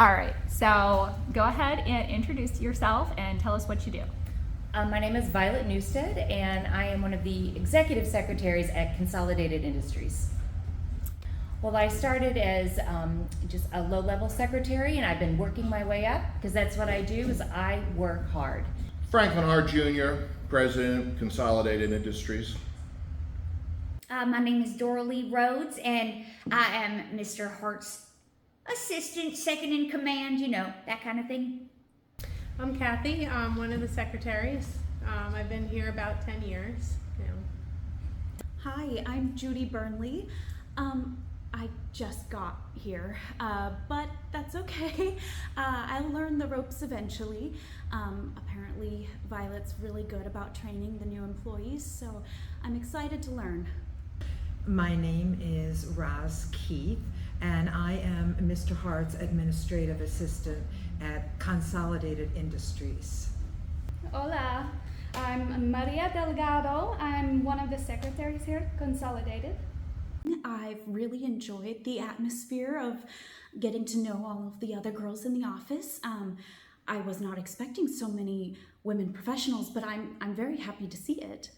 All right, so go ahead and introduce yourself and tell us what you do. My name is Violet Newstead, and I am one of the executive secretaries at Consolidated Industries. Well, I started as just a low-level secretary, and I've been working my way up because that's what I do. Is I work hard. Franklin Hart Jr., President, Consolidated Industries. My name is Doralee Rhodes, and I am Mr. Hart's assistant, second in command, you know, that kind of thing. I'm Kathy. I'm one of the secretaries. I've been here about 10 years now. Hi, I'm Judy Burnley. I just got here, but that's okay. I'll learn the ropes eventually. Apparently, Violet's really good about training the new employees, so I'm excited to learn. My name is Roz Keith, and I am Mr. Hart's administrative assistant at Consolidated Industries. Hola, I'm Maria Delgado. I'm one of the secretaries here at Consolidated. I've really enjoyed the atmosphere of getting to know all of the other girls in the office. I was not expecting so many women professionals, but I'm very happy to see it.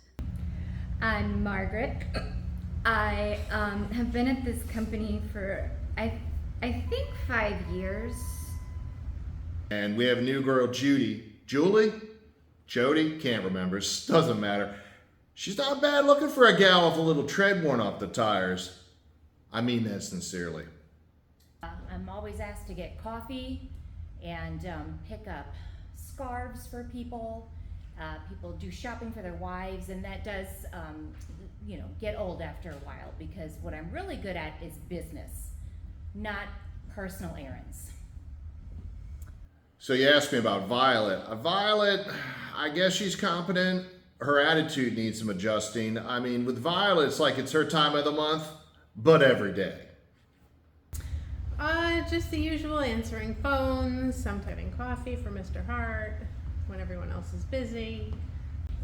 I'm Margaret. I have been at this company for I think 5 years. And we have a new girl, Judy. Julie? Jody? Can't remember. Doesn't matter. She's not bad looking for a gal with a little tread worn off the tires. I mean that sincerely. I'm always asked to get coffee and pick up scarves for people. People do shopping for their wives, and that does, get old after a while, because what I'm really good at is business, not personal errands. So you asked me about Violet. Violet, I guess she's competent. Her attitude needs some adjusting. I mean, with Violet, it's like it's her time of the month, but every day. Just the usual, answering phones, I'm putting coffee for Mr. Hart when everyone else is busy.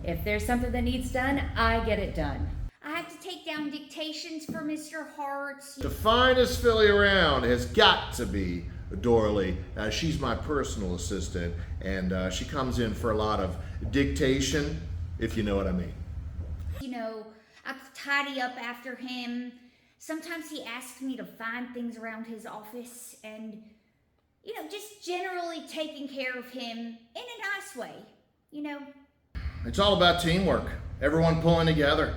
If there's something that needs done, I get it done. I have to take down dictations for Mr. Hart. The finest filly around has got to be Doralee. She's my personal assistant, and she comes in for a lot of dictation, if you know what I mean. You know, I tidy up after him. Sometimes he asks me to find things around his office and, just generally taking care of him in a nice way, It's all about teamwork, everyone pulling together.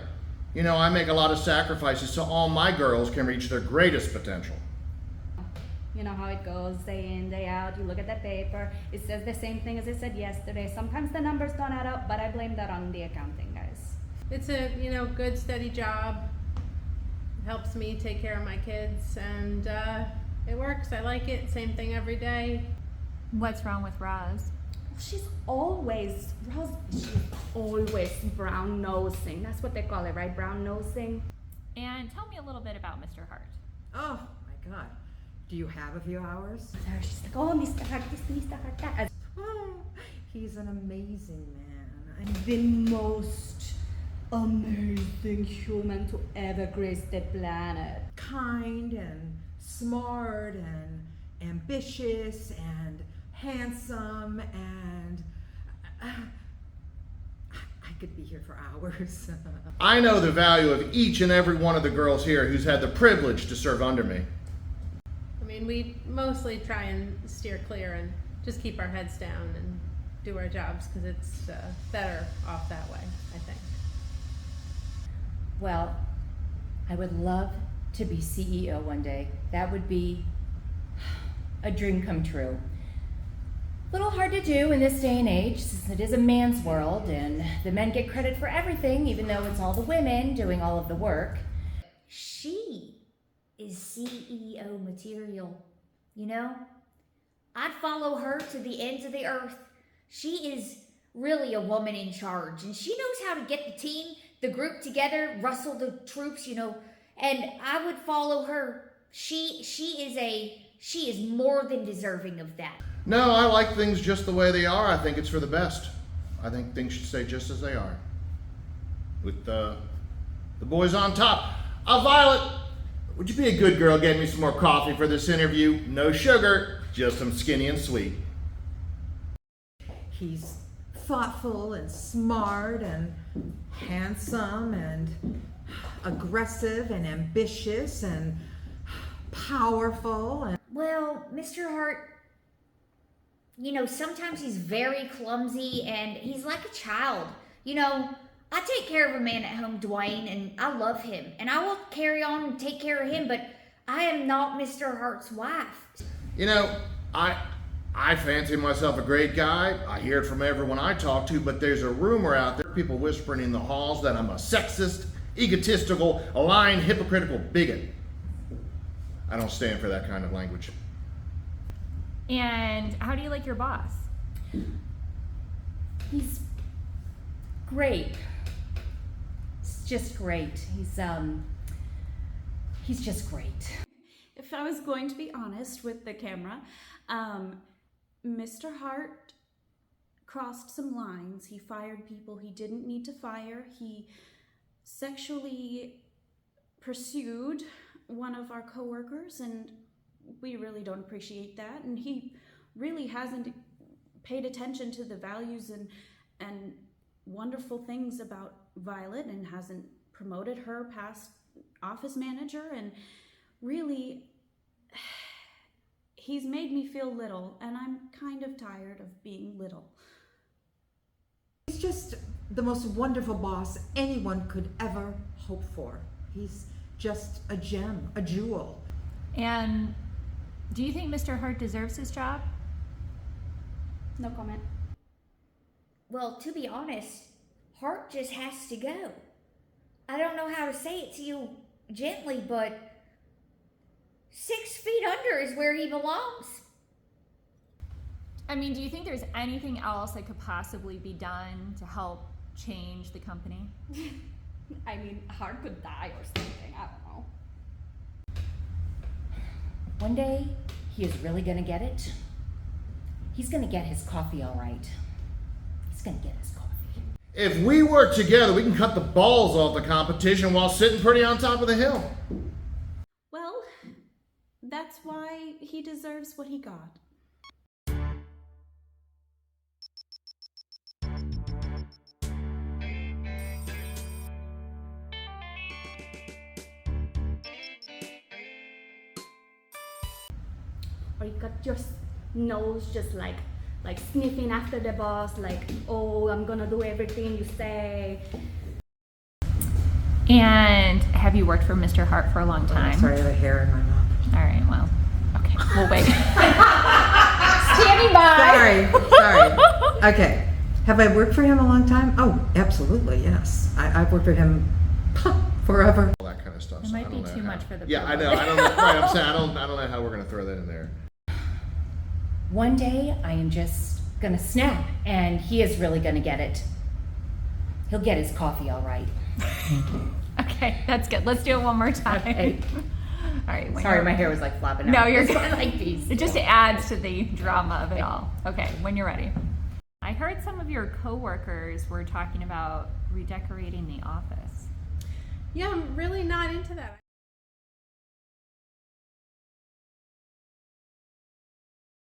I make a lot of sacrifices so all my girls can reach their greatest potential. You know how it goes, day in, day out. You look at the paper, it says the same thing as it said yesterday. Sometimes the numbers don't add up, but I blame that on the accounting guys. It's a, good, steady job. It helps me take care of my kids, and it works. I like it. Same thing every day. What's wrong with Roz? She's always brown nosing. That's what they call it, right? Brown nosing. And tell me a little bit about Mr. Hart. Oh my God. Do you have a few hours? She's like, oh, Mr. Hart, this, Mr. Hart, that. He's an amazing man. I'm the most amazing human to ever grace the planet. Kind and smart and ambitious and handsome, and I could be here for hours. I know the value of each and every one of the girls here who's had the privilege to serve under me. I mean, we mostly try and steer clear and just keep our heads down and do our jobs, because it's better off that way, I think. Well, I would love to be CEO one day. That would be a dream come true. A little hard to do in this day and age, since it is a man's world and the men get credit for everything, even though it's all the women doing all of the work. She is CEO material, I'd follow her to the ends of the earth. She is really a woman in charge, and she knows how to get the team, the group together, rustle the troops, and I would follow her. She is more than deserving of that. No, I like things just the way they are. I think it's for the best. I think things should stay just as they are. With the boys on top. Violet, would you be a good girl getting me some more coffee for this interview? No sugar. Just I'm skinny and sweet. He's thoughtful and smart and handsome and aggressive and ambitious and powerful. And Well, Mr. Hart, you know, sometimes he's very clumsy and he's like a child. You know, I take care of a man at home, Dwayne, and I love him. And I will carry on and take care of him, but I am not Mr. Hart's wife. You know, I fancy myself a great guy. I hear it from everyone I talk to, but there's a rumor out there, people whispering in the halls that I'm a sexist, egotistical, a lying, hypocritical bigot. I don't stand for that kind of language. And how do you like your boss? He's great. It's just great. He's just great. If I was going to be honest with the camera, Mr. Hart crossed some lines. He fired people he didn't need to fire. He sexually pursued one of our coworkers, and we really don't appreciate that. And he really hasn't paid attention to the values and wonderful things about Violet, and hasn't promoted her past office manager, and really he's made me feel little, and I'm kind of tired of being little. he's just the most wonderful boss anyone could ever hope for. He's just a gem, a jewel. And do you think Mr. Hart deserves his job? No comment. Well, to be honest, Hart just has to go. I don't know how to say it to you gently, but 6 feet under is where he belongs. I mean, do you think there's anything else that could possibly be done to help change the company? I mean, Hart could die or something. I don't know. One day, he is really gonna get it. He's gonna get his coffee all right. He's gonna get his coffee. If we work together, we can cut the balls off the competition while sitting pretty on top of the hill. Well, that's why he deserves what he got. Or you got your nose just like sniffing after the boss, like, oh, I'm gonna do everything you say. And have you worked for Mr. Hart for a long time? Sorry, I have a hair in my mouth. All right, well, okay, we'll wait. Standing by. Sorry. Okay. Have I worked for him a long time? Oh, absolutely, yes. I've worked for him forever. All that kind of stuff. It so might I be don't know too how- much for the Yeah, I public. know. I don't know. Right, I'm saying I don't know how we're gonna throw that in there. One day, I am just gonna snap, and he is really gonna get it. He'll get his coffee all right. Okay, that's good. Let's do it one more time. Okay. All right. when Sorry, you're- my hair was like flopping out. No, you're That's why good. I like these. It just adds to the drama of it all. Okay, when you're ready. I heard some of your coworkers were talking about redecorating the office. Yeah, I'm really not into that.